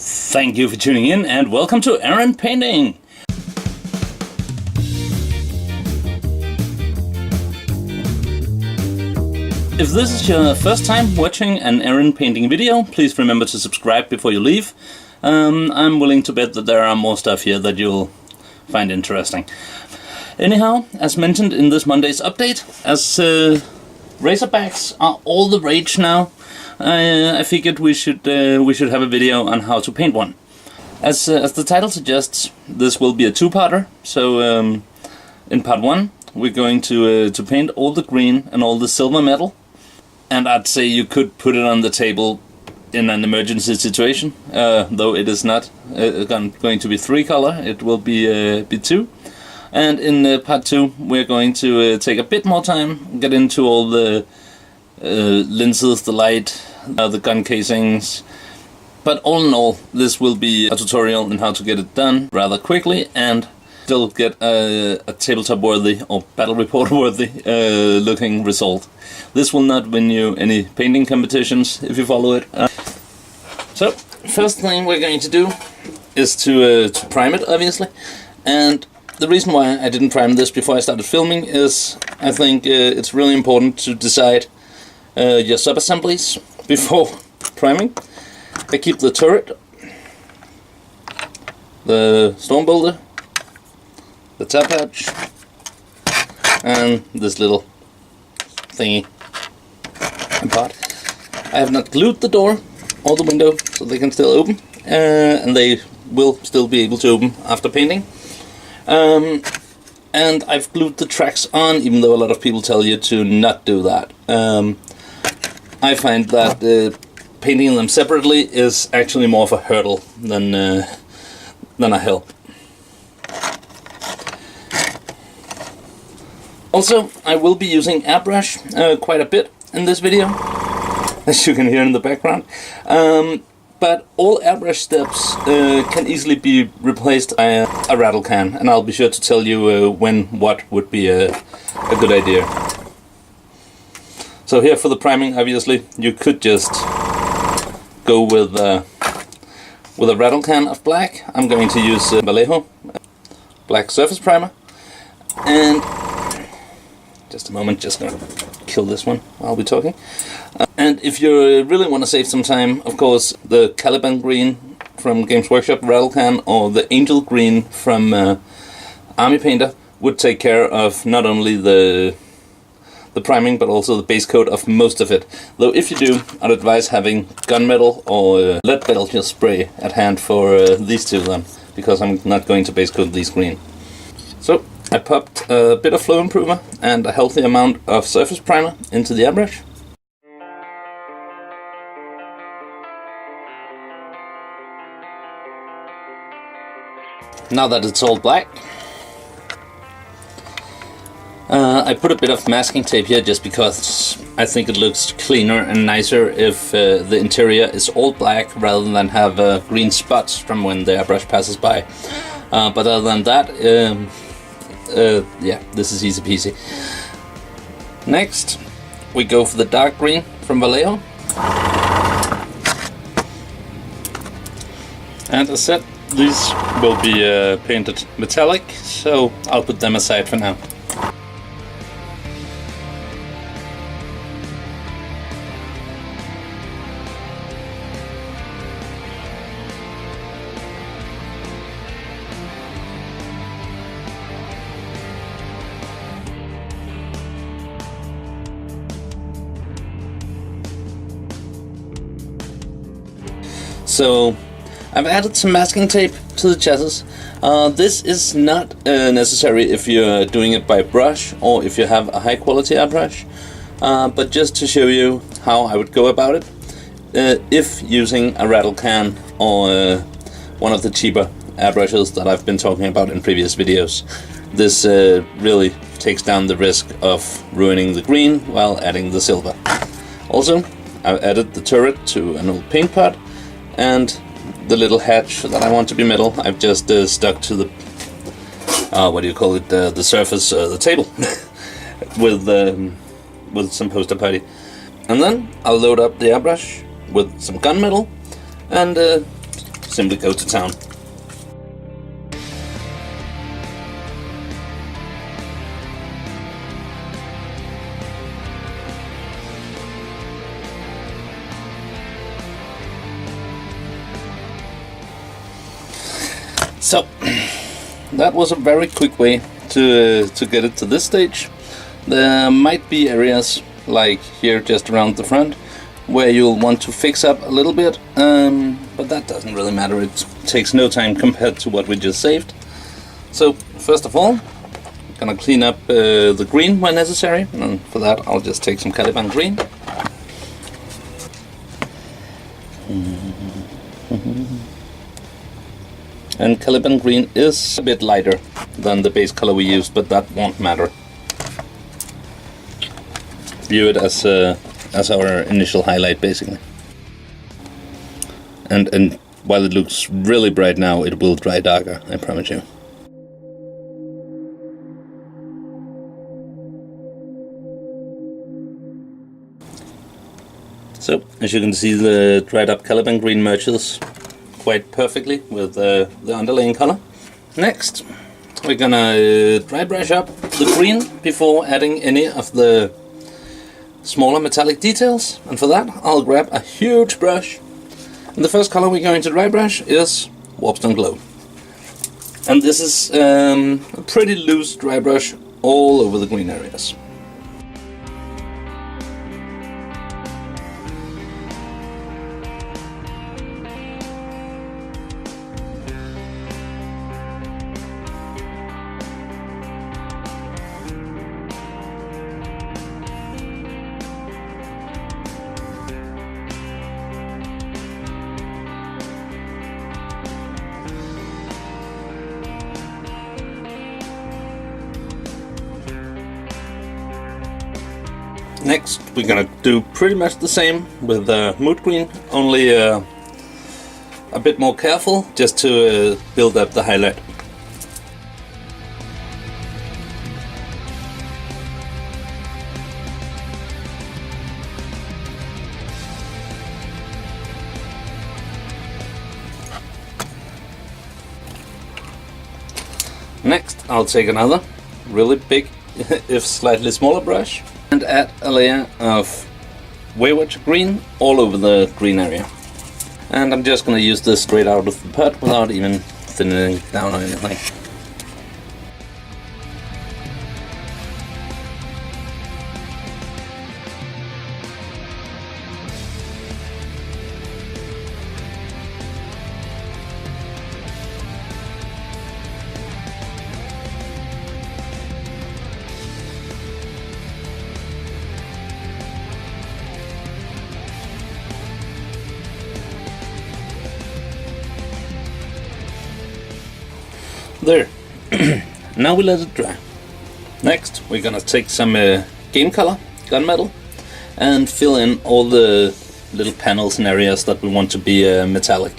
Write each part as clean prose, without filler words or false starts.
Thank you for tuning in and welcome to Aaron Painting. If this is your first time watching an Aaron Painting video, please remember to subscribe before you leave. I'm willing to bet that there are more stuff here that you'll find interesting. Anyhow, as mentioned in this Monday's update, as Razorbacks are all the rage now, I figured we should have a video on how to paint one. As the title suggests, this will be a two-parter. So in part one, we're going to paint all the green and all the silver metal, and I'd say you could put it on the table in an emergency situation. Though it is not going to be three color, it will be two. And in part two, we're going to take a bit more time, get into all the lenses, the light, the gun casings. But all in all, this will be a tutorial on how to get it done rather quickly and still get a tabletop worthy or battle report worthy looking result. This will not win you any painting competitions if you follow it. So first thing we're going to do is to prime it, obviously. And the reason why I didn't prime this before I started filming is I think it's really important to decide your sub-assemblies before priming. I keep the turret, the storm boulder, the top hatch, and this little thingy and part. I have not glued the door or the window so they can still open, and they will still be able to open after painting. And I've glued the tracks on, even though a lot of people tell you to not do that. I find that painting them separately is actually more of a hurdle than a help. Also, I will be using airbrush quite a bit in this video, as you can hear in the background. But all airbrush steps can easily be replaced by a rattle can, and I'll be sure to tell you when what would be a good idea. So here for the priming, obviously, you could just go with a rattle can of black. I'm going to use Vallejo black surface primer, and just a moment, just gonna kill this one while we're talking. And if you really want to save some time, of course, the Caliban green from Games Workshop rattle can or the Angel green from Army Painter would take care of not only the priming but also the base coat of most of it. Though if you do, I'd advise having gunmetal or lead Belgian spray at hand for these two then, because I'm not going to base coat these green. So I popped a bit of flow improver and a healthy amount of surface primer into the airbrush. Now that it's all black, I put a bit of masking tape here just because I think it looks cleaner and nicer if the interior is all black rather than have green spots from when the airbrush passes by. But other than that, yeah, this is easy peasy. Next, we go for the dark green from Vallejo. And as said, these will be painted metallic, so I'll put them aside for now. So I've added some masking tape to the chassis. This is not necessary if you're doing it by brush or if you have a high quality airbrush, but just to show you how I would go about it if using a rattle can or one of the cheaper airbrushes that I've been talking about in previous videos. This really takes down the risk of ruining the green while adding the silver. Also, I've added the turret to an old paint pot, and the little hatch that I want to be metal, I've just stuck to the what do you call it? The surface, the table, with some poster putty, and then I'll load up the airbrush with some gunmetal and simply go to town. So, that was a very quick way to get it to this stage. There might be areas, like here just around the front, where you'll want to fix up a little bit, but that doesn't really matter. It takes no time compared to what we just saved. So, first of all, I'm gonna clean up the green where necessary, and for that I'll just take some Caliban green. And Caliban green is a bit lighter than the base color we used, but that won't matter. View it as our initial highlight, basically. And while it looks really bright now, it will dry darker, I promise you. So, as you can see, the dried up Caliban green merges quite perfectly with the underlaying color. Next, we're gonna dry brush up the green before adding any of the smaller metallic details, and for that I'll grab a huge brush. And the first color we're going to dry brush is Warpstone Glow. And this is a pretty loose dry brush all over the green areas. Next, we're gonna do pretty much the same with mood green, only a bit more careful, just to build up the highlight. Next, I'll take another really big, if slightly smaller brush, and add a layer of Wayward green all over the green area. And I'm just going to use this straight out of the pot without even thinning it down or anything. There. Now we let it dry. Next, we're gonna take some game color, gunmetal, and fill in all the little panels and areas that we want to be metallic.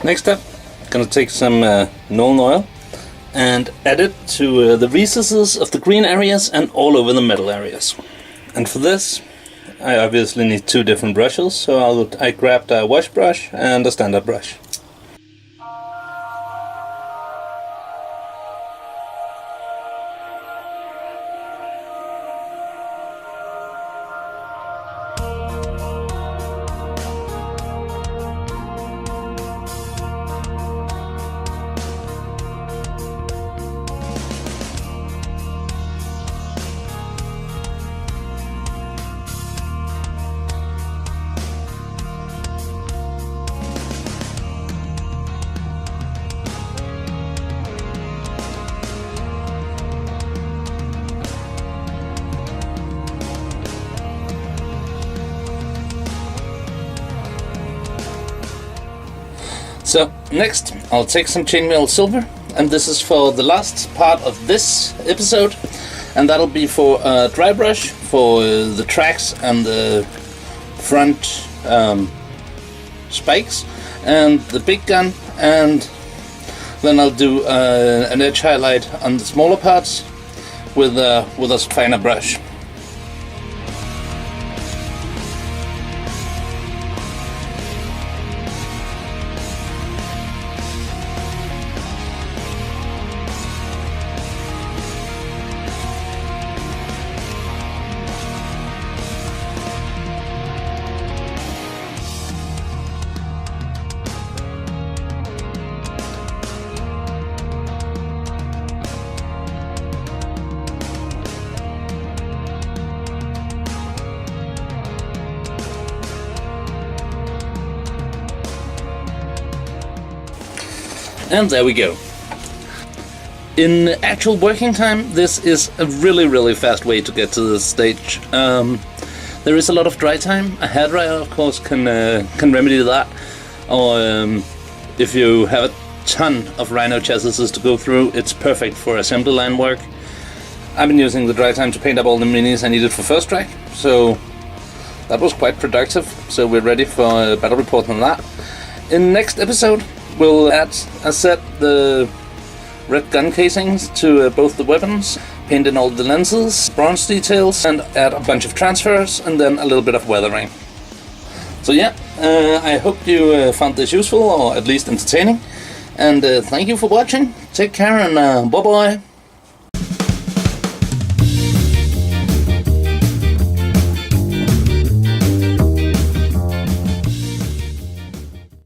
Next up, gonna take some Nuln oil and add it to the recesses of the green areas and all over the metal areas. And for this, I obviously need two different brushes, so I grabbed a wash brush and a standard brush. Next, I'll take some chainmail silver, and this is for the last part of this episode, and that'll be for a dry brush for the tracks and the front spikes and the big gun, and then I'll do an edge highlight on the smaller parts with a finer brush. And there we go. In actual working time, this is a really fast way to get to this stage. There is a lot of dry time. A hairdryer, of course, can remedy that. Or if you have a ton of Rhino chassis to go through, it's perfect for assembly line work. I've been using the dry time to paint up all the minis I needed for first track, so that was quite productive. So we're ready for a battle report on that. In next episode, we'll add, as said, the red gun casings to both the weapons, paint in all the lenses, bronze details, and add a bunch of transfers, and then a little bit of weathering. So yeah, I hope you found this useful, or at least entertaining, and thank you for watching. Take care, and bye-bye.